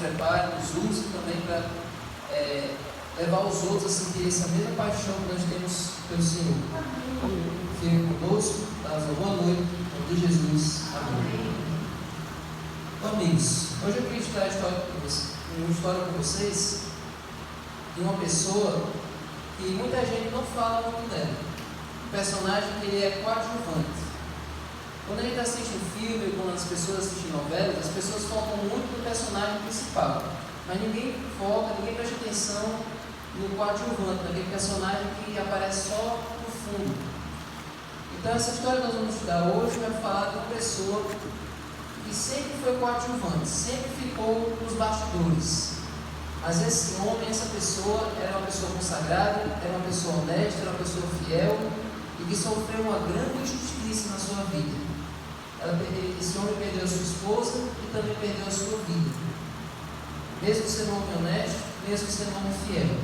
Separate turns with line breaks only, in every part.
prepare, nos use também para levar os outros a sentir essa mesma paixão que nós temos pelo Senhor. Fique conosco, dá uma boa noite, em nome de Jesus. Amém. Então, amigos, hoje eu queria estudar uma história com vocês de uma pessoa que muita gente não fala muito dela. Um personagem que ele é coadjuvante. Quando a gente assiste um filme, quando as pessoas assistem novelas, as pessoas focam muito no personagem principal, mas ninguém presta atenção no coadjuvante, naquele personagem que aparece só no fundo. Então essa história que nós vamos estudar hoje vai falar de uma pessoa que sempre foi coadjuvante, sempre ficou nos bastidores. Mas esse homem, essa pessoa, era uma pessoa consagrada, era uma pessoa honesta, era uma pessoa fiel e que sofreu uma grande injustiça na sua vida. Esse homem perdeu a sua esposa e também perdeu a sua vida. Mesmo sendo um homem honesto, mesmo sendo um homem fiel.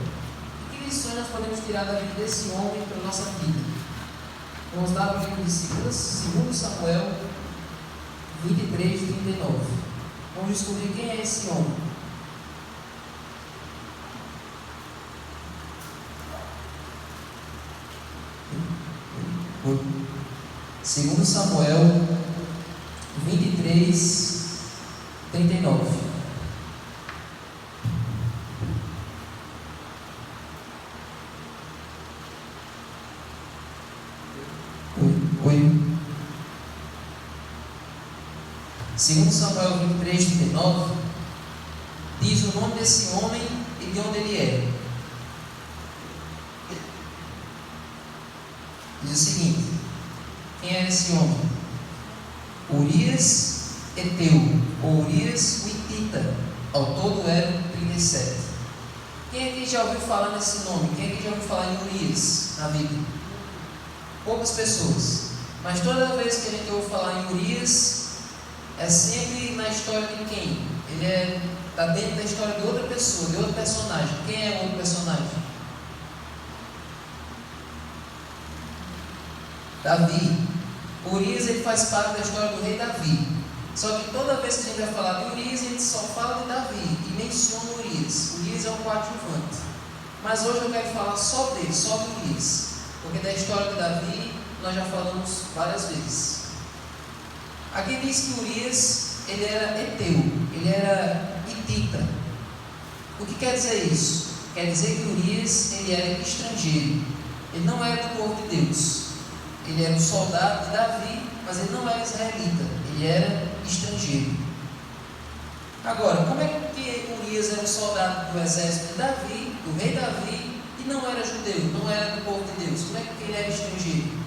E que lições nós podemos tirar da vida desse homem para a nossa vida? Vamos lá para o livro de 2 Samuel 23, 39. Vamos descobrir quem é esse homem. Segundo Samuel 23, 39. Segundo Samuel 23, 39, diz o nome desse homem e de onde ele é. Diz o seguinte: quem era esse homem? Urias Eteu, ou Urias o Hitita. Ao todo eram 37. Quem aqui já ouviu falar nesse nome? Quem aqui já ouviu falar em Urias na Bíblia? Poucas pessoas. Mas toda vez que a gente ouve falar em Urias, é sempre na história de quem? Ele está dentro da história de outra pessoa, de outro personagem. Quem é o outro personagem? Davi. Urias, ele faz parte da história do rei Davi. Só que toda vez que a gente vai falar de Urias, a gente só fala de Davi e menciona Urias. Urias é um coadjuvante. Mas hoje eu quero falar só dele, só de Urias. Porque da história de Davi nós já falamos várias vezes. Aqui diz que Urias, ele era Eteu, ele era Hitita. O que quer dizer isso? Quer dizer que Urias, ele era estrangeiro. Ele não era do povo de Deus. Ele era um soldado de Davi, mas ele não era israelita. Ele era estrangeiro. Agora, como é que Urias era um soldado do exército de Davi, do rei Davi, e não era judeu, não era do povo de Deus? Como é que ele era estrangeiro?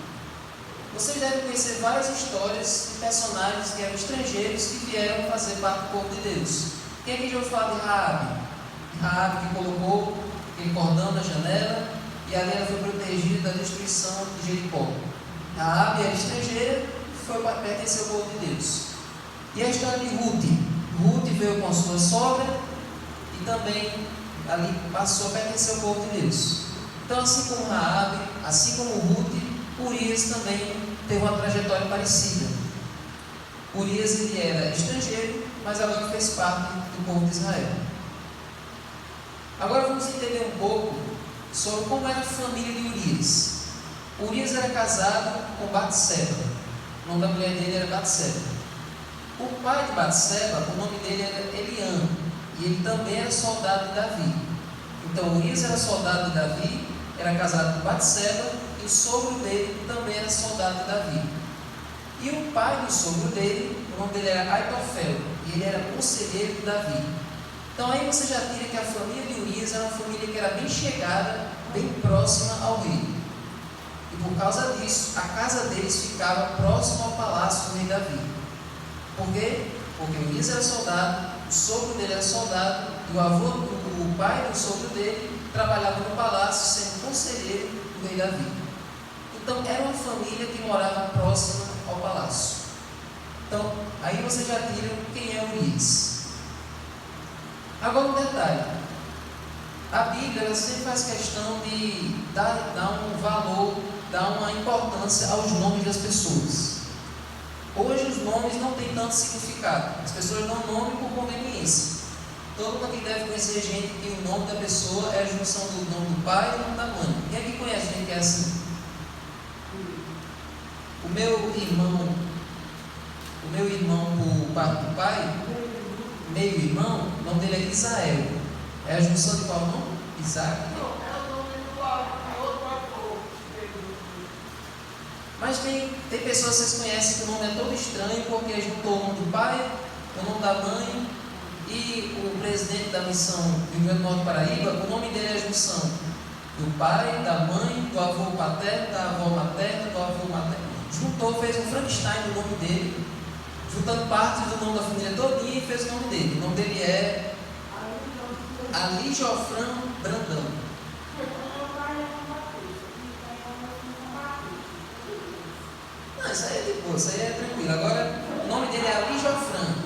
Vocês devem conhecer várias histórias de personagens que eram estrangeiros que vieram fazer parte do povo de Deus. Quem aqui já ouviu falar de Raabe? Raabe que colocou aquele cordão na janela e ali ela foi protegida da destruição de Jericó. Raabe era estrangeira e pertenceu ao povo de Deus. E a história de Ruth? Ruth veio com a sua sogra e também ali passou a pertencer ao povo de Deus. Então, assim como Raabe, assim como Ruth, Urias também teve uma trajetória parecida. Urias, ele era estrangeiro, mas agora fez parte do povo de Israel. Agora vamos entender um pouco sobre como era a família de Urias. Urias era casado com Batseba. O nome da mulher dele era Batseba. O pai de Batseba, o nome dele era Eliã, e ele também era soldado de Davi. Então Urias era soldado de Davi, era casado com Batseba, e o sogro dele também era soldado de Davi. E o pai do sogro dele, o nome dele era Aitofel, e ele era conselheiro de Davi. Então aí você já tira que a família de Urias era uma família que era bem chegada, bem próxima ao rei. E por causa disso, a casa deles ficava próxima ao palácio do rei Davi. Por quê? Porque Urias era soldado, o sogro dele era soldado, e o pai do sogro dele trabalhava no palácio sendo conselheiro do rei Davi. Então era uma família que morava próxima ao palácio. Então aí você já tira quem é Urias. Agora um detalhe: a Bíblia ela sempre faz questão de dar um valor, dar uma importância aos nomes das pessoas. Hoje os nomes não têm tanto significado, as pessoas dão nome por conveniência. Todo mundo aqui deve conhecer gente que o nome da pessoa é a junção do nome do pai e do nome da mãe. Quem aqui conhece gente que é assim? O meu irmão por parte do pai, meio irmão, o nome dele é Israel. É a junção de qual nome? Isaac. Mas tem pessoas que vocês conhecem que o nome é todo estranho porque juntou o nome do pai, o nome da mãe, e o presidente da missão do Rio Grande do Norte, Paraíba, o nome dele é a junção do pai, da mãe, do avô paterno, da avó materna, do avô materno. Juntou, fez um Frankenstein do nome dele, juntando partes do nome da família todinha e fez o nome dele. O nome dele é Ali Jofran Brandão. Não, isso aí é de boa, isso aí é tranquilo. Agora, o nome dele é Ali Jofran.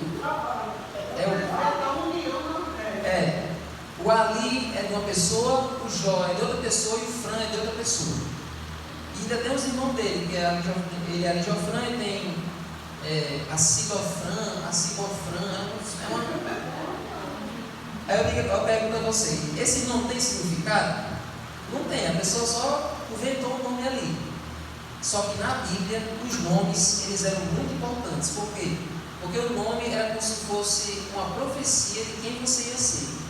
O Ali é de uma pessoa, o Jó é de outra pessoa e o Fran é de outra pessoa. E ainda tem os irmãos dele, que ele é Ali Jofran e tem Acibofran. Aí eu pergunto a vocês, esse nome tem significado? Não tem, a pessoa só inventou um nome ali. Só que na Bíblia, os nomes, eles eram muito importantes. Por quê? Porque o nome era como se fosse uma profecia de quem você ia ser.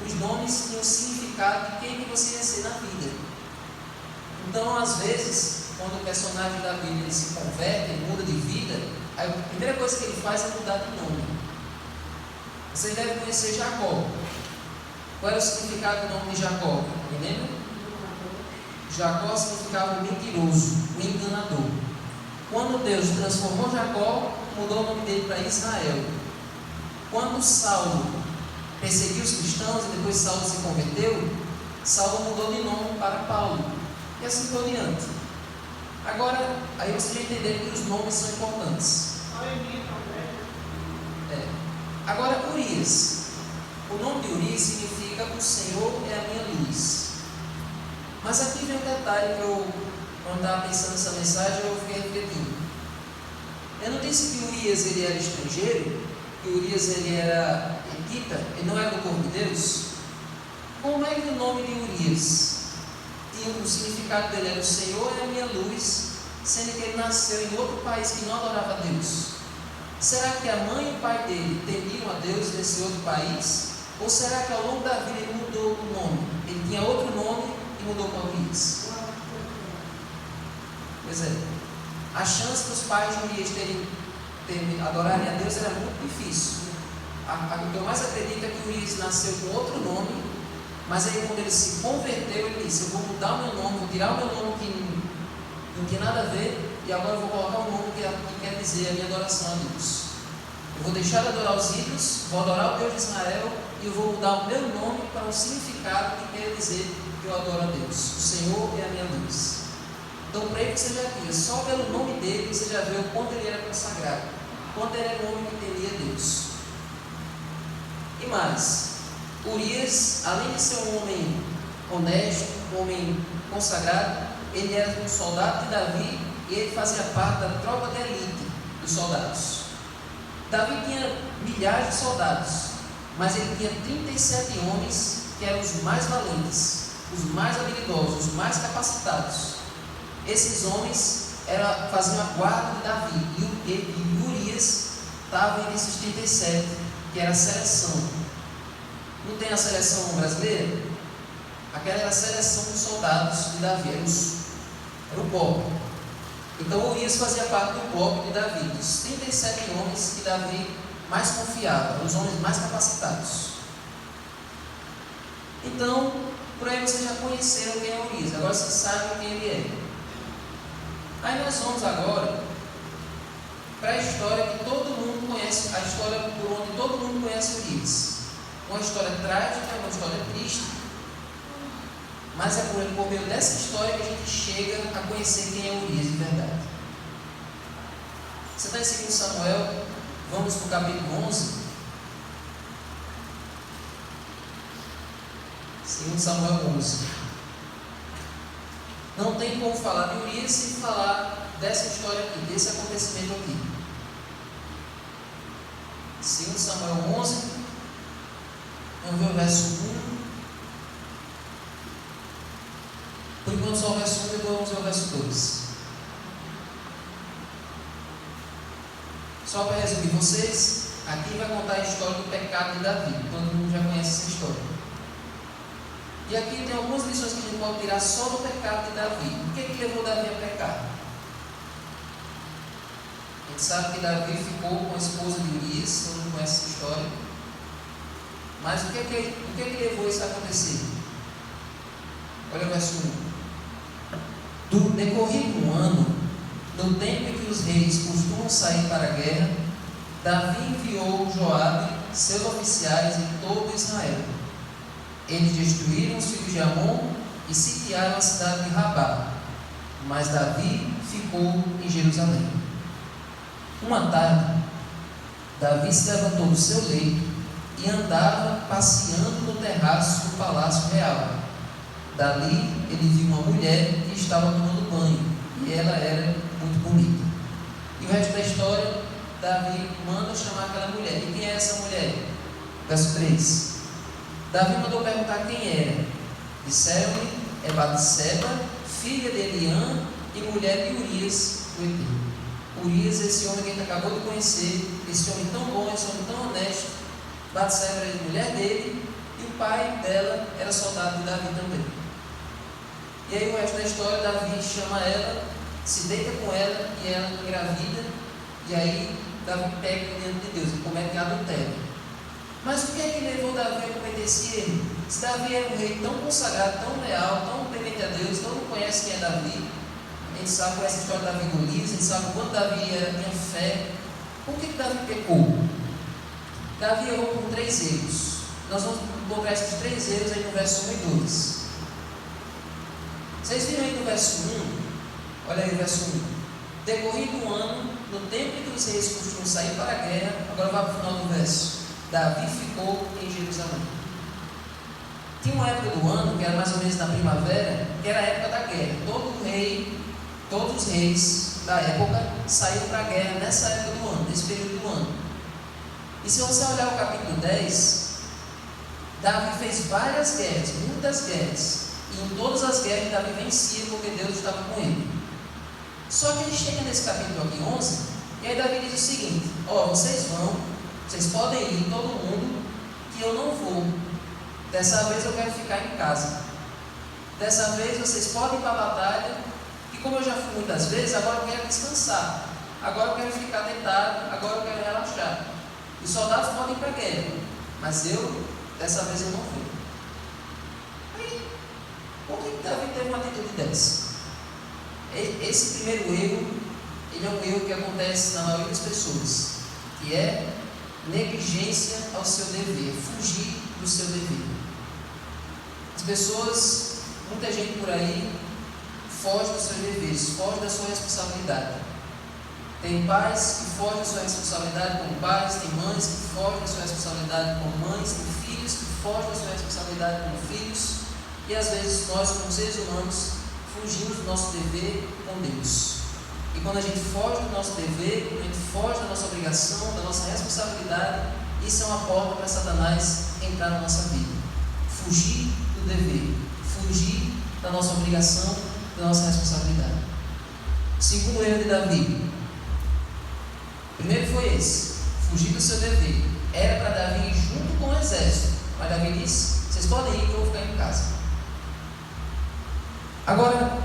Os nomes tinham significado de quem que você ia ser na vida. Então, às vezes, quando o personagem da Bíblia ele se converte, ele muda de vida, a primeira coisa que ele faz é mudar de nome. Vocês devem conhecer Jacó. Qual era o significado do nome de Jacó? Me lembra? Jacó significava o mentiroso, o enganador. Quando Deus transformou Jacó, mudou o nome dele para Israel. Quando Saulo perseguiu os cristãos e depois Saulo se converteu, Saulo mudou de nome para Paulo. E assim por diante. Agora, aí vocês já entenderam que os nomes são importantes. Agora, Urias. O nome de Urias significa o Senhor é a minha luz. Mas aqui vem um detalhe que quando estava pensando nessa mensagem, eu fiquei refletindo. Eu não disse que Urias ele era estrangeiro, que Urias ele era elita, ele não era do povo de Deus. Como é que o nome de Urias tinha o significado dele era o Senhor é a minha luz, sendo que ele nasceu em outro país que não adorava a Deus? Será que a mãe e o pai dele temiam a Deus nesse outro país? Ou será que ao longo da vida ele mudou o nome? Ele tinha outro nome e mudou para Urias? Pois é. A chance dos pais de Urias adorarem a Deus era muito difícil. O que eu mais acredito é que Urias nasceu com outro nome, mas aí quando ele se converteu, ele disse: eu vou mudar o meu nome, vou tirar o meu nome que não tinha nada a ver, e agora eu vou colocar um nome que quer dizer a minha adoração a Deus. Eu vou deixar de adorar os ídolos, vou adorar o Deus de Israel, e eu vou mudar o meu nome para um significado que quer dizer que eu adoro a Deus. O Senhor é a minha luz. Então, para ele você já via, só pelo nome dele você já vê o quanto ele era consagrado, o quanto ele era um homem que temia Deus. E mais, Urias, além de ser um homem honesto, um homem consagrado, ele era um soldado de Davi e ele fazia parte da tropa de elite dos soldados. Davi tinha milhares de soldados, mas ele tinha 37 homens que eram os mais valentes, os mais habilidosos, os mais capacitados. Esses homens faziam a guarda de Davi e Urias estava entre esses 37, que era a seleção. Não tem a seleção brasileira? Aquela era a seleção dos soldados de Davi, era o BOP. Então Urias fazia parte do BOP de Davi, dos 37 homens que Davi mais confiava, os homens mais capacitados. Então, por aí vocês já conheceram quem é Urias, agora vocês sabem quem ele é. Aí nós vamos agora para a história que todo mundo conhece, a história por onde todo mundo conhece Urias. Uma história trágica, uma história triste, mas é por meio dessa história que a gente chega a conhecer quem é Urias de verdade. Você está em 2 Samuel, vamos para o capítulo 11. 2 Samuel 11. Não tem como falar de Urias sem falar dessa história aqui, desse acontecimento aqui. 2 Samuel 11. Vamos ver o verso 1. Por enquanto só o verso 1, depois vamos ver o verso 2. Só para resumir vocês, aqui vai contar a história do pecado de Davi. Todo mundo já conhece essa história. E aqui tem algumas lições que a gente pode tirar só do pecado de Davi. O que levou Davi a pecar? A gente sabe que Davi ficou com a esposa de Urias, todo mundo conhece essa história. Mas o que levou isso a acontecer? Olha o verso 1. Do decorrido um ano, no tempo em que os reis costumam sair para a guerra, Davi enviou Joabe, seus oficiais e todo Israel. Eles destruíram os filhos de Amon e sitiaram a cidade de Rabá. Mas Davi ficou em Jerusalém. Uma tarde, Davi se levantou do seu leito e andava passeando no terraço do palácio real. Dali ele viu uma mulher que estava tomando banho, e ela era muito bonita. E o resto da história, Davi manda chamar aquela mulher. E quem é essa mulher? Verso 3. Davi mandou perguntar quem era. Disseram-lhe: é Batseba, filha de Eliã e mulher de Urias, o heteu. Urias, esse homem que a gente acabou de conhecer, esse homem tão bom, esse homem tão honesto. Batseba era mulher dele, e o pai dela era soldado de Davi também. E aí o resto da história, Davi chama ela, se deita com ela e ela engravida, e aí Davi pega diante de Deus e comete adultério. Mas o que é que levou Davi a cometer esse erro? Se Davi era um rei tão consagrado, tão leal, tão temente a Deus, todo mundo conhece quem é Davi, a gente sabe essa história de Davi e Golias, a gente sabe o quanto Davi tinha fé. Por que Davi pecou? Davi errou por 3 erros. Nós vamos encontrar esses 3 erros aí no verso 1 e 2. Vocês viram aí no verso 1? Olha aí o verso 1. Decorrido um ano, no tempo em que os reis costumam sair para a guerra, agora vai para o final do verso. Davi ficou em Jerusalém. Tinha uma época do ano, que era mais ou menos na primavera, que era a época da guerra. Todos os reis da época saíram para a guerra nessa época do ano, nesse período do ano. E se você olhar o capítulo 10, Davi fez várias guerras, muitas guerras. E em todas as guerras Davi vencia porque Deus estava com ele. Só que ele chega nesse capítulo aqui 11, e aí Davi diz o seguinte: vocês podem ir, todo mundo, que eu não vou. Dessa vez eu quero ficar em casa. Dessa vez vocês podem ir para a batalha, e como eu já fui muitas vezes, agora eu quero descansar. Agora eu quero ficar deitado, agora eu quero relaxar. Os soldados podem ir para a guerra, mas dessa vez eu não fui. Aí, por que Davi teve uma atitude dessa? Esse primeiro erro, ele é um erro que acontece na maioria das pessoas, que é negligência ao seu dever, fugir do seu dever. As pessoas, muita gente por aí, foge dos seus deveres, foge da sua responsabilidade. Tem pais que fogem da sua responsabilidade como pais, tem mães que fogem da sua responsabilidade como mães, tem filhos que fogem da sua responsabilidade como filhos, e às vezes nós, como seres humanos, fugimos do nosso dever com Deus. E quando a gente foge do nosso dever, quando a gente foge da nossa obrigação, da nossa responsabilidade, isso é uma porta para Satanás entrar na nossa vida. Fugir do dever, fugir da nossa obrigação, da nossa responsabilidade. Segundo erro de Davi. Primeiro foi esse, fugir do seu dever. Era para Davi ir junto com o exército, mas Davi disse: vocês podem ir que eu vou ficar em casa. Agora,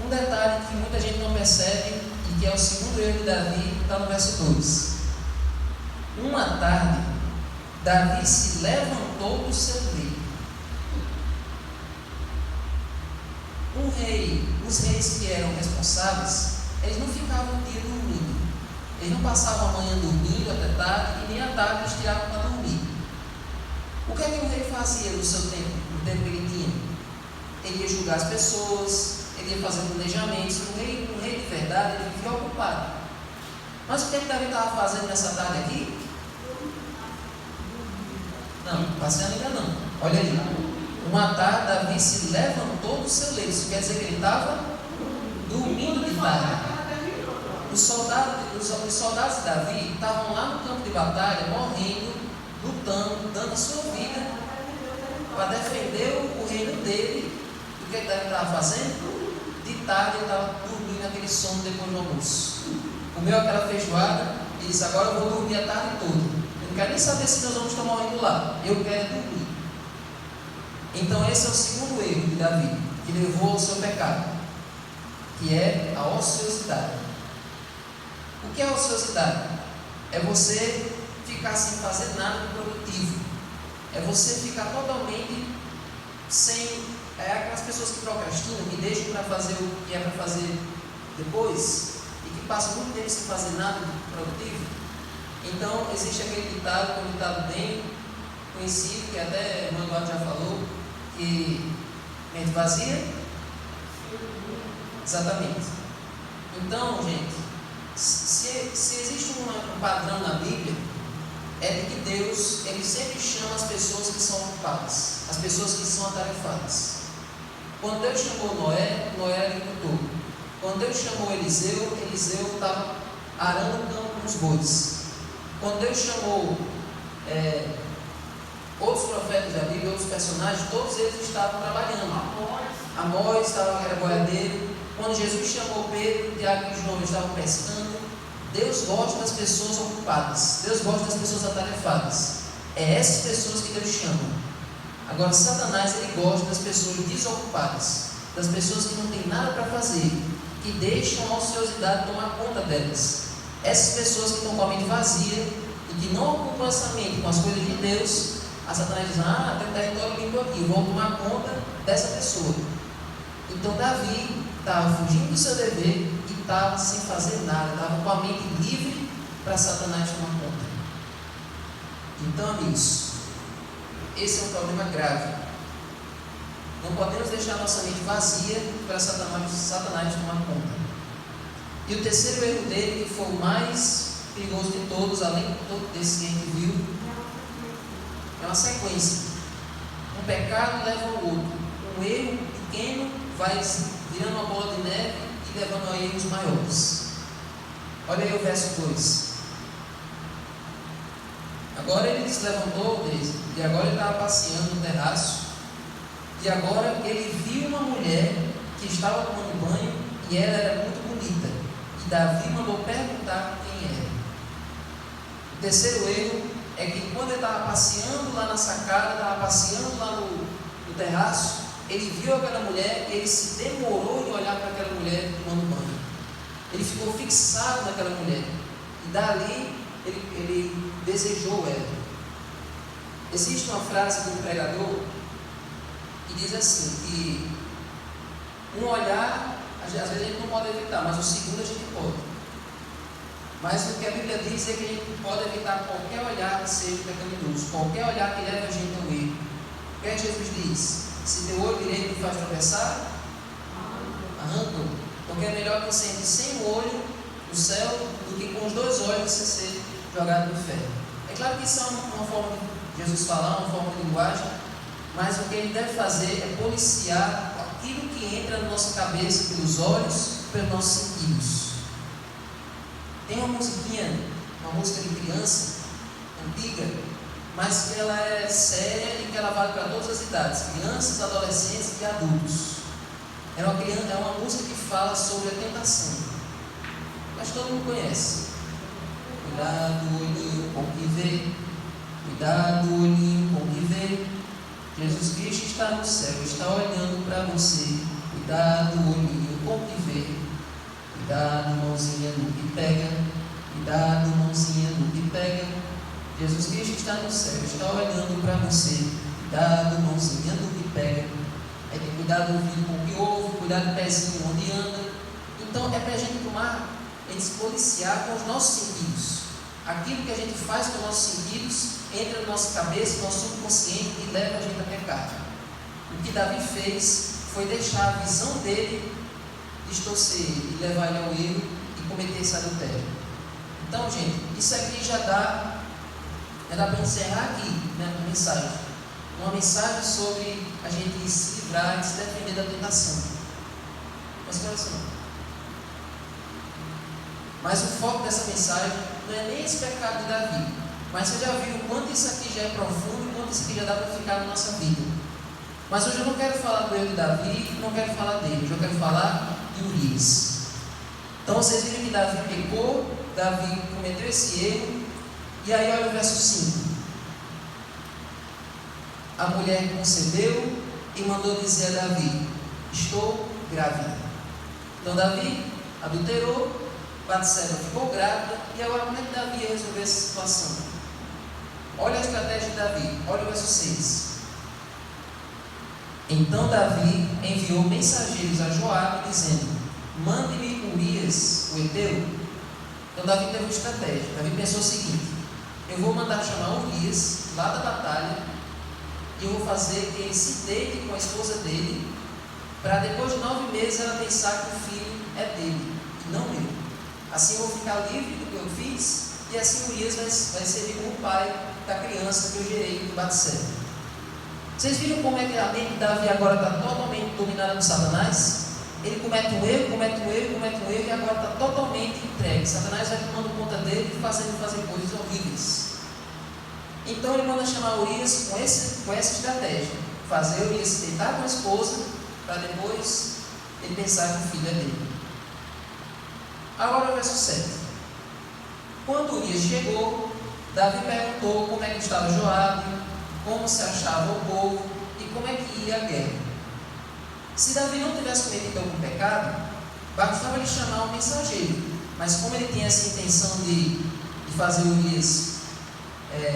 um detalhe que muita gente não percebe, e que é o segundo erro de Davi, está no verso 2. Uma tarde, Davi se levantou do seu leito. Os reis que eram responsáveis, eles não ficavam o dia dormindo. Eles não passavam a manhã dormindo até tarde, e nem à tarde eles tiravam para dormir. O que é que o rei fazia no seu tempo, no tempo que ele tinha? Ele ia julgar as pessoas, ele ia fazer planejamentos. Um rei de verdade, ele vivia ocupado. Mas o que Davi estava fazendo nessa tarde aqui? Não, passeando ainda não. Olha aí. Uma tarde, Davi se levantou do seu leito. Isso quer dizer que ele estava dormindo de tarde. Os soldados de Davi estavam lá no campo de batalha, morrendo, lutando, dando a sua vida dele, o que ele estava fazendo? De tarde ele estava dormindo aquele sono depois do almoço. Comeu aquela feijoada e disse: agora eu vou dormir a tarde toda. Eu não quero nem saber se meus homens estão morrendo lá. Eu quero dormir. Então esse é o segundo erro de Davi, que levou ao seu pecado, que é a ociosidade. O que é ociosidade? É você ficar sem fazer nada de produtivo. É você ficar totalmente sem... É aquelas pessoas que procrastinam, que deixam para fazer o que é para fazer depois, e que passam muito tempo sem fazer nada de produtivo. Então existe aquele ditado, que é um ditado bem conhecido, que até o Manuel já falou, que mente vazia. Exatamente. Então, gente, se existe um padrão na Bíblia, é de que Deus, Ele sempre chama as pessoas que são ocupadas, as pessoas que são atarefadas. Quando Deus chamou Noé, Noé era agricultor. Quando Deus chamou Eliseu, Eliseu estava arando o campo com os bois. Quando Deus chamou outros profetas da Bíblia, outros personagens, todos eles estavam trabalhando. Amós era boiadeiro. Quando Jesus chamou Pedro, Tiago e João, eles estavam pescando. Deus gosta das pessoas ocupadas. Deus gosta das pessoas atarefadas. É essas pessoas que Deus chama. Agora, Satanás, ele gosta das pessoas desocupadas, das pessoas que não têm nada para fazer, que deixam a ociosidade tomar conta delas. Essas pessoas que estão com a mente vazia e que não ocupam essa mente com as coisas de Deus, a Satanás diz: tem um território limpo aqui, vou tomar conta dessa pessoa. Então Davi estava fugindo do seu dever e estava sem fazer nada, estava com a mente livre para Satanás tomar conta. Então, amigos, esse é um problema grave. Não podemos deixar nossa mente vazia para Satanás tomar conta. E o terceiro erro dele, que foi o mais perigoso de todos, além de todo desse que a gente viu, é uma sequência. Um pecado leva ao outro. Um erro pequeno vai virando uma bola de neve e levando a erros maiores. Olha aí o verso 2. Agora ele se levantou e agora ele estava passeando no terraço, e agora ele viu uma mulher que estava tomando banho e ela era muito bonita, e Davi mandou perguntar quem era. O terceiro erro é que quando ele estava passeando lá na sacada, estava passeando lá no terraço, ele viu aquela mulher e ele se demorou em olhar para aquela mulher tomando banho. Ele ficou fixado naquela mulher, e dali ele desejou ela. Existe uma frase de um pregador que diz assim, que um olhar, às vezes a gente não pode evitar, mas o segundo a gente pode. Mas o que a Bíblia diz é que a gente pode evitar qualquer olhar que seja pecaminoso, qualquer olhar que leve a gente ao erro. O que é que Jesus diz? Se teu olho direito te faz tropeçar, arranca-o. Porque é melhor que você entre sem o olho no céu do que com os dois olhos você ser jogado no inferno. É claro que isso é uma forma de Jesus falar, uma forma de linguagem, mas o que ele deve fazer é policiar aquilo que entra na nossa cabeça pelos olhos, pelos nossos sentidos. Tem uma musiquinha, uma música de criança, antiga, mas que ela é séria e que ela vale para todas as idades, crianças, adolescentes e adultos. É uma música que fala sobre a tentação, mas todo mundo conhece. Cuidado, olhinho, com o que vê. Cuidado, olhinho, com o que vê. Jesus Cristo está no céu, está olhando para você. Cuidado, olhinho, com o que vê. Cuidado, mãozinha no que pega. Cuidado, mãozinha no que pega. Jesus Cristo está no céu, está olhando para você. Cuidado, mãozinha no que pega. É ter cuidado do ouvido com o que ouve, cuidado do pezinho onde anda. Então é para a gente tomar, a gente se policiar com os nossos sentidos. Aquilo que a gente faz com os nossos sentidos entra na nossa cabeça, no nosso subconsciente e leva a gente a pecar. O que Davi fez foi deixar a visão dele distorcer e levar ele ao erro e cometer esse adultério. Então, gente, isso aqui já dá para encerrar aqui, né, a mensagem. Uma mensagem sobre a gente se livrar e se defender da tentação. Mas o foco dessa mensagem não é nem esse pecado de Davi, mas você já viu o quanto isso aqui já é profundo e quanto isso aqui já dá para ficar na nossa vida. Mas hoje eu não quero falar do erro de Davi, não quero falar dele, hoje eu quero falar de Urias. Então vocês viram que Davi pecou, Davi cometeu esse erro, e aí olha o verso 5. A mulher concebeu e mandou dizer a Davi: estou grávida. Então Davi adulterou, Batseba ficou grávida, e agora como é que Davi ia resolver essa situação? Olha a estratégia de Davi, olha o verso 6. Então Davi enviou mensageiros a Joabe, dizendo: mande-me Urias, o heteu. Então Davi teve uma estratégia. Davi pensou o seguinte: eu vou mandar chamar Urias lá da batalha, e eu vou fazer que ele se deite com a esposa dele, para depois de 9 meses ela pensar que o filho é dele, e não meu. Assim eu vou ficar livre do que eu fiz, e assim Urias vai servir como pai da criança que eu gerei do Batseba. Vocês viram como é que a mente de Davi agora está totalmente dominada por Satanás? Ele comete um erro, e agora está totalmente entregue. Satanás vai tomando conta dele e fazendo fazer coisas horríveis. Então ele manda chamar Urias com essa estratégia: fazer Urias se deitar com a esposa, para depois ele pensar que o filho é dele. Agora o verso 7. Quando Urias chegou, Davi perguntou como é que estava Joabe, como se achava o povo e como é que ia a guerra. Se Davi não tivesse cometido algum pecado, bastava lhe chamar um mensageiro, mas como ele tinha essa intenção de fazer Urias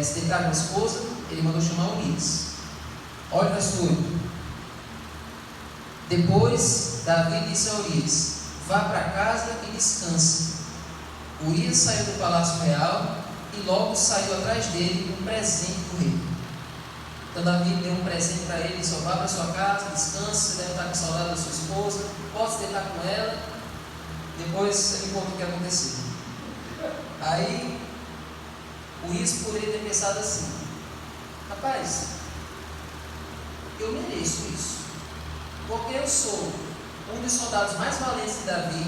se deitar com a esposa, ele mandou chamar Urias. Olha o verso 8. Depois Davi disse a Urias: vá para casa e descanse. Urias saiu do palácio real e logo saiu atrás dele um presente do rei. Então Davi deu um presente para ele: só vá para sua casa, descanse, você deve estar com saudade da sua esposa, pode se deitar com ela, depois você me conta o que aconteceu. Aí Urias poderia ter pensado assim: rapaz, eu mereço isso, porque eu sou um dos soldados mais valentes de Davi,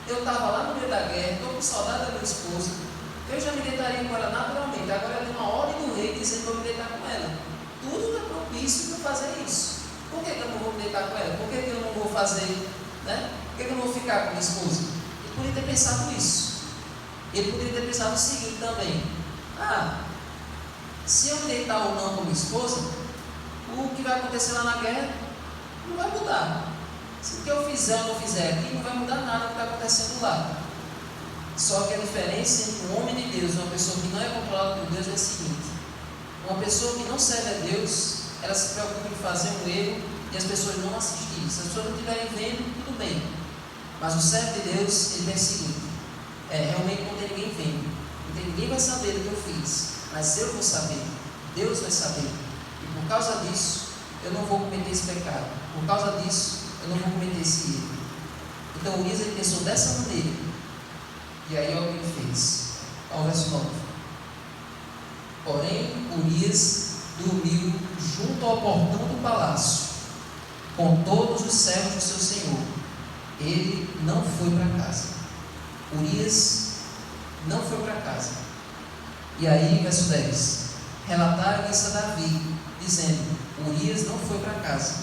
eu estava lá no meio da guerra, estou com saudade da minha esposa, eu já me deitaria com ela naturalmente, agora eu tenho uma ordem do rei dizendo que eu vou me deitar com ela. Tudo está propício para fazer isso. Por que eu não vou me deitar com ela? Por que eu não vou fazer, né? Por que eu não vou ficar com minha esposa? Ele poderia ter pensado isso. Ele poderia ter pensado o seguinte também: se eu me deitar ou não com minha esposa, o que vai acontecer lá na guerra não vai mudar. Se o que eu fizer ou não fizer aqui, não vai mudar nada do que está acontecendo lá. Só que a diferença entre um homem de Deus e uma pessoa que não é controlada por Deus é a seguinte: uma pessoa que não serve a Deus, ela se preocupa em fazer um erro e as pessoas não assistirem. Se as pessoas não estiverem vendo, tudo bem. Mas o servo de Deus, ele pensa o seguinte: realmente não tem ninguém vendo, ninguém vai saber do que eu fiz, mas eu vou saber, Deus vai saber, e por causa disso eu não vou cometer esse pecado, por causa disso eu não vou cometer esse erro. Então Urias ele pensou dessa maneira, e aí olha o que ele fez. Ao verso 9. Porém Urias dormiu junto ao portão do palácio com todos os servos do seu senhor. Ele não foi para casa. Urias não foi para casa. E aí, verso 10: relataram isso a Davi, dizendo: Urias não foi para casa.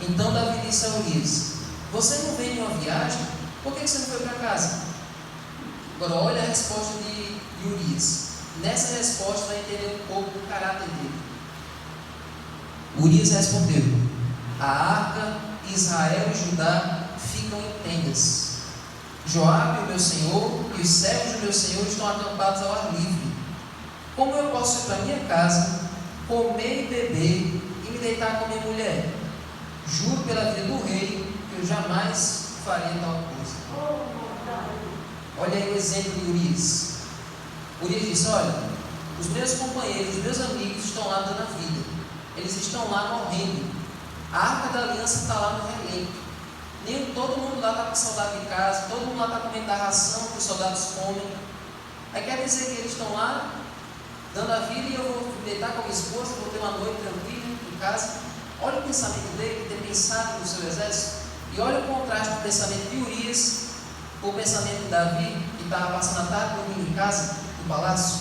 Então Davi disse a Urias: você não veio em uma viagem? Por que você não foi para casa? Agora olha a resposta de Urias. Nessa resposta vai entender um pouco do caráter dele. Urias respondeu: a arca, Israel e Judá ficam em tendas. Joabe, o meu senhor, e os servos do meu senhor estão acampados ao ar livre. Como eu posso ir para minha casa, comer e beber e me deitar com minha mulher? Juro pela vida do rei que eu jamais faria tal coisa. Olha aí o exemplo de Urias. Urias disse: olha, os meus companheiros, os meus amigos estão lá dando a vida, eles estão lá morrendo, a arca da aliança está lá no relento, nem todo mundo lá está com saudade de casa, todo mundo lá está comendo da ração que os soldados comem. Aí quer dizer que eles estão lá dando a vida e eu vou me deitar com a minha esposa, vou ter uma noite tranquila em casa. Olha o pensamento dele, de ter pensado no seu exército, e olha o contraste do pensamento de Urias com o pensamento de Davi, que estava passando a tarde dormindo em casa, no palácio.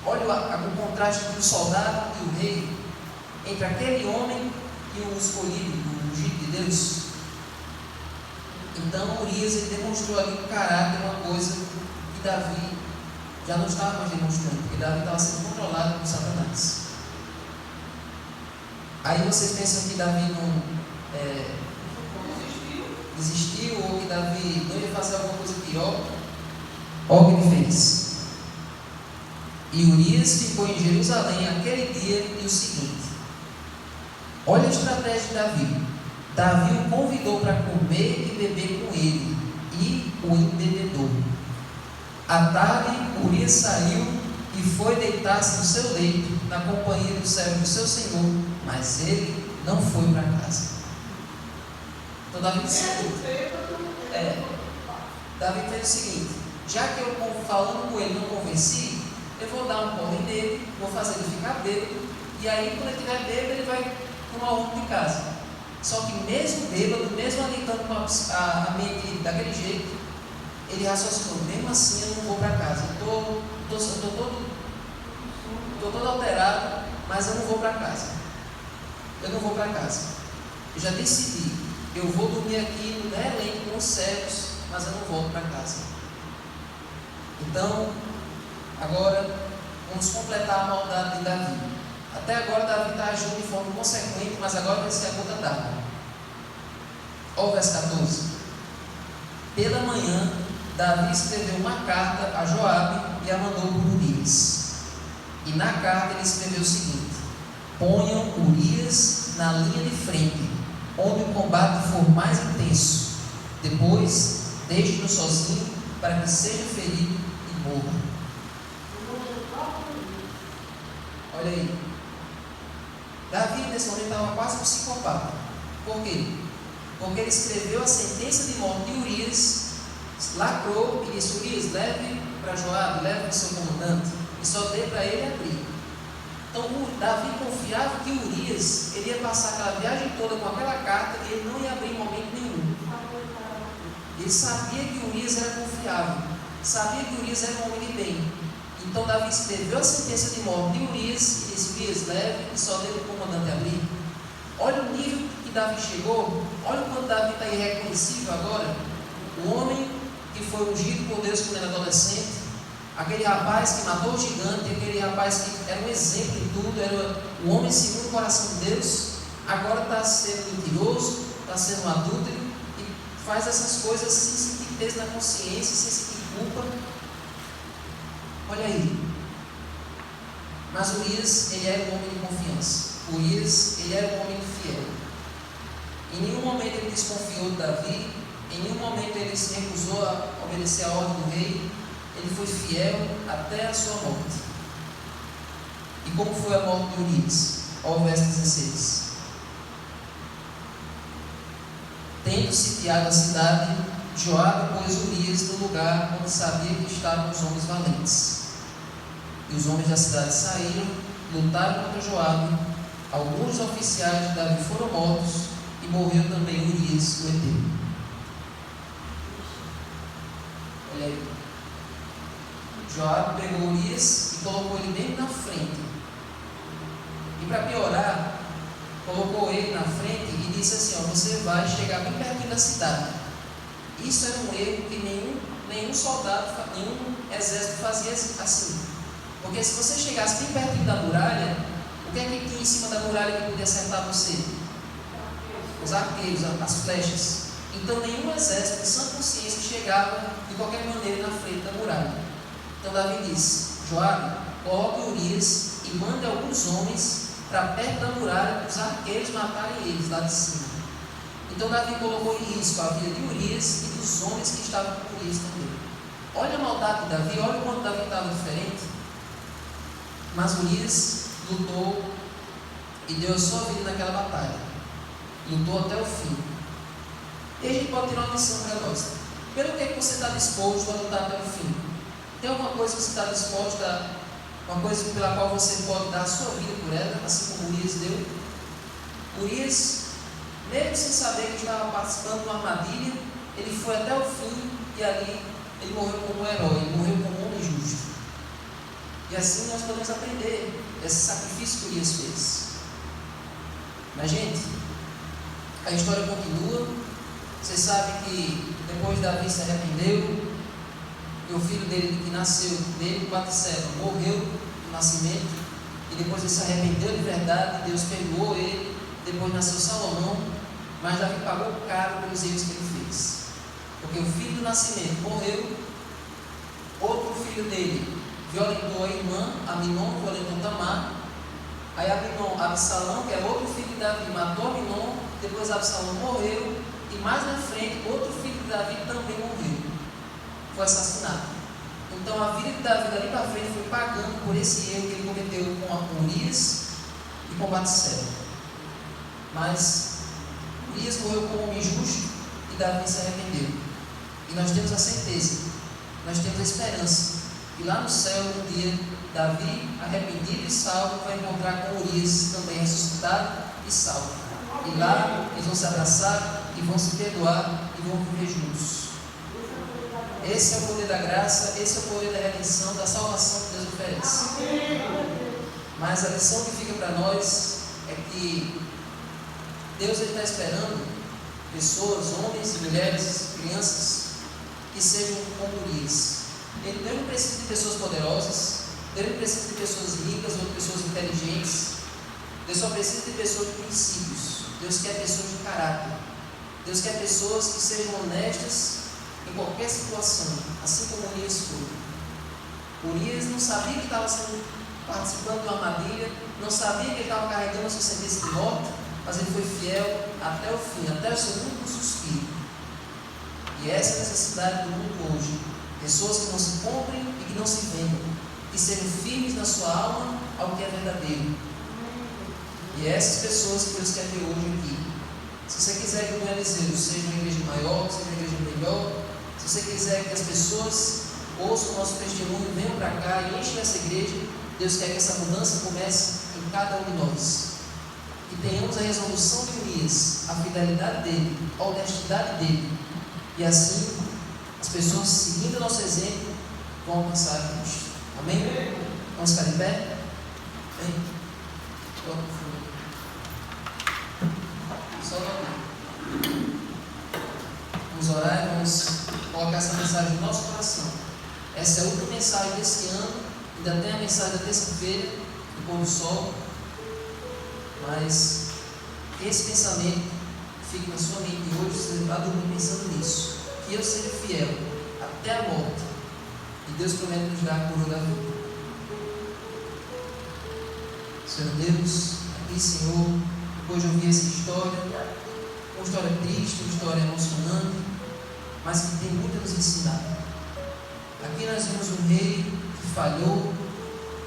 Olha o contraste entre o soldado e o rei. entre aquele homem e o escolhido, o ungido de Deus. Então Urias ele demonstrou ali um caráter, uma coisa que Davi já não estava mais demonstrando, porque Davi estava sendo controlado por Satanás. Aí vocês pensam que Davi não desistiu, ou que Davi não ia fazer alguma coisa pior. Olha o que ele fez. E Urias ficou em Jerusalém aquele dia e o seguinte. Olha a estratégia de Davi. Davi o convidou para comer e beber com ele, e o embebedou. À tarde, Urias saiu e foi deitar-se no seu leito, na companhia do servo do seu senhor, mas ele não foi para casa. Então Davi disse Davi fez o seguinte: já que eu falando com ele não convenci, eu vou dar um porre nele, vou fazer ele ficar bêbado, e aí quando ele estiver bêbado ele vai tomar outro de casa. Só que mesmo bêbado, mesmo ali estando com a mente daquele jeito, ele raciocinou: mesmo assim eu não vou para casa, eu estou todo alterado, mas eu não vou para casa. Eu já decidi, eu vou dormir aqui no elenco com os servos, mas eu não volto para casa. Então, agora vamos completar a maldade de Davi. Até agora Davi está agindo de forma consequente, mas agora vai ser a gota d'água. Olha o verso 14. Pela manhã, Davi escreveu uma carta a Joabe e a mandou por Urias. E na carta ele escreveu o seguinte: ponham Urias na linha de frente, onde o combate for mais intenso. Depois, deixe-no sozinho, para que seja ferido e morra. Olha aí. Davi nesse momento estava quase psicopata. Por quê? Porque ele escreveu a sentença de morte de Urias, lacrou e disse: Urias, leve para Joabe, leve para o seu comandante, e só dê para ele abrir. Então Davi confiava que Urias ele ia passar aquela viagem toda com aquela carta e ele não ia abrir em momento nenhum. Ele sabia que Urias era confiável, sabia que Urias era um homem de bem. Então Davi escreveu a sentença de morte de Urias e disse: Urias, leve e só dê para o comandante abrir. Olha o nível que Davi chegou, olha o quanto Davi está irreconhecível agora. O homem que foi ungido por Deus quando era adolescente, aquele rapaz que matou o gigante, aquele rapaz que era um exemplo em tudo, era o homem segundo o coração de Deus, agora está sendo mentiroso, está sendo um adúltero e faz essas coisas sem sentir peso na consciência, sem sentir culpa. Olha aí. Mas Urias, ele era um homem de confiança. Urias, ele era um homem fiel. Em nenhum momento ele desconfiou de Davi, em nenhum momento ele se recusou a obedecer a ordem do rei. Ele foi fiel até a sua morte. E como foi a morte de Urias? Olha o verso 16. Tendo sitiado a cidade, Joabe pôs Urias no lugar onde sabia que estavam os homens valentes. E os homens da cidade saíram, lutaram contra Joabe. Alguns oficiais de Davi foram mortos e morreu também Urias, o heteu. Olha aí. Joabe pegou Urias e colocou ele bem na frente. E para piorar, colocou ele na frente e disse assim: ó, você vai chegar bem perto da cidade. Isso era um erro que nenhum soldado, nenhum exército fazia assim. Porque se você chegasse bem perto da muralha, o que é que tinha em cima da muralha que podia acertar você? Os arqueiros, as flechas. Então nenhum exército de sã consciência chegava de qualquer maneira na frente da muralha. Então Davi disse: Joabe, coloque Urias e mande alguns homens para perto da muralha para os arqueiros matarem eles lá de cima. Então Davi colocou em risco a vida de Urias e dos homens que estavam com Urias também. Olha a maldade de Davi, olha o quanto Davi estava diferente. Mas Urias lutou e deu a sua vida naquela batalha. Lutou até o fim. E a gente pode tirar uma lição para nós. Pelo que você está disposto a lutar até o fim? Tem alguma coisa que você está disposto a... uma coisa pela qual você pode dar a sua vida por ela, assim como Urias deu? Urias, mesmo sem saber que estava participando de uma armadilha, ele foi até o fim e ali ele morreu como um herói, ele morreu como um homem justo. E assim nós podemos aprender esse sacrifício que Urias fez. Mas, gente, a história continua. Você sabe que depois Davi se arrependeu, e o filho dele que nasceu dele, Batseba, morreu no nascimento, e depois ele se arrependeu de verdade, Deus perdoou ele. Depois nasceu Salomão, mas Davi pagou caro pelos erros que ele fez, porque o filho do nascimento morreu, outro filho dele violentou a irmã, Aminon violentou Tamar, aí Absalão, que é outro filho de Davi, matou Aminon, depois Absalão morreu, e mais na frente, outro filho de Davi também morreu, foi assassinado. Então a vida de Davi dali para frente foi pagando por esse erro que ele cometeu com Urias e com Batseba. Mas Urias morreu como homem justo e Davi se arrependeu. E nós temos a certeza, nós temos a esperança, que lá no céu, um dia, Davi, arrependido e salvo, vai encontrar com Urias, também ressuscitado e salvo. E lá eles vão se abraçar e vão se perdoar e vão viver juntos. Esse é o poder da graça, esse é o poder da redenção, da salvação que Deus oferece. Mas a lição que fica para nós é que Deus está esperando pessoas, homens e mulheres, crianças, que sejam como Urias. Deus não precisa de pessoas poderosas, Deus não precisa de pessoas ricas ou de pessoas inteligentes. Deus só precisa de pessoas de princípios. Deus quer pessoas de caráter. Deus quer pessoas que sejam honestas em qualquer situação, assim como Urias foi. Urias não sabia que estava participando de uma armadilha, não sabia que ele estava carregando a sua sentença de morte, mas ele foi fiel até o fim, até o seu último suspiro. E essa é a necessidade do mundo hoje. Pessoas que não se comprem e que não se vendam, que sejam firmes na sua alma ao que é verdadeiro. E é essas pessoas que Deus quer ver hoje aqui. Se você quiser que o Eliseu seja uma igreja maior, seja uma igreja melhor, se você quiser que as pessoas ouçam o nosso testemunho, venham para cá e enchem essa igreja, Deus quer que essa mudança comece em cada um de nós. Que tenhamos a resolução de Urias, a fidelidade dele, a honestidade dele. E assim, as pessoas seguindo o nosso exemplo vão alcançar a Cristo. Amém? Vamos ficar de pé? Amém? Só vamos orar e vamos colocar essa mensagem no nosso coração. Essa é a última mensagem desse ano. Ainda tem a mensagem da terça-feira, do pôr do sol. Mas que esse pensamento fique na sua mente hoje. Você vai dormir pensando nisso. Que eu seja fiel até a morte. E Deus promete nos dar a coroa da vida. Senhor Deus, aqui, Senhor, depois de ouvir essa história, uma história triste, uma história emocionante, mas que tem muito a nos ensinar. Aqui nós vemos um rei que falhou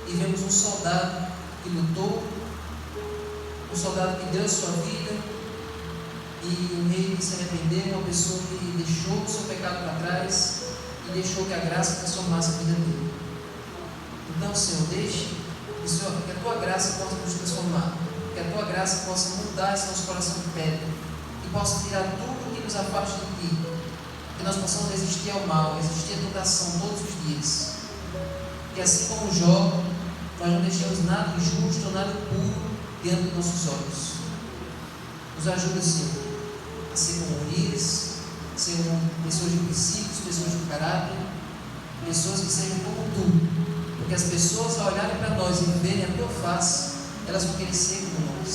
e vemos um soldado que lutou, um soldado que deu a sua vida e um rei que se arrependeu, uma pessoa que deixou o seu pecado para trás e deixou que a graça transformasse a vida dele. Então, Senhor, deixe que a Tua graça possa nos transformar, que a Tua graça possa mudar esse nosso coração de pedra e possa tirar tudo que nos afaste de Ti, que nós possamos resistir ao mal, resistir à tentação todos os dias. Que assim como Jó, nós não deixemos nada injusto ou nada impuro diante dos nossos olhos. Nos ajuda, Senhor, a ser como Urias, ser pessoas de princípios, pessoas de caráter, pessoas que sejam como Tu. Porque as pessoas, ao olharem para nós e verem a Tua face, elas vão querer ser como nós.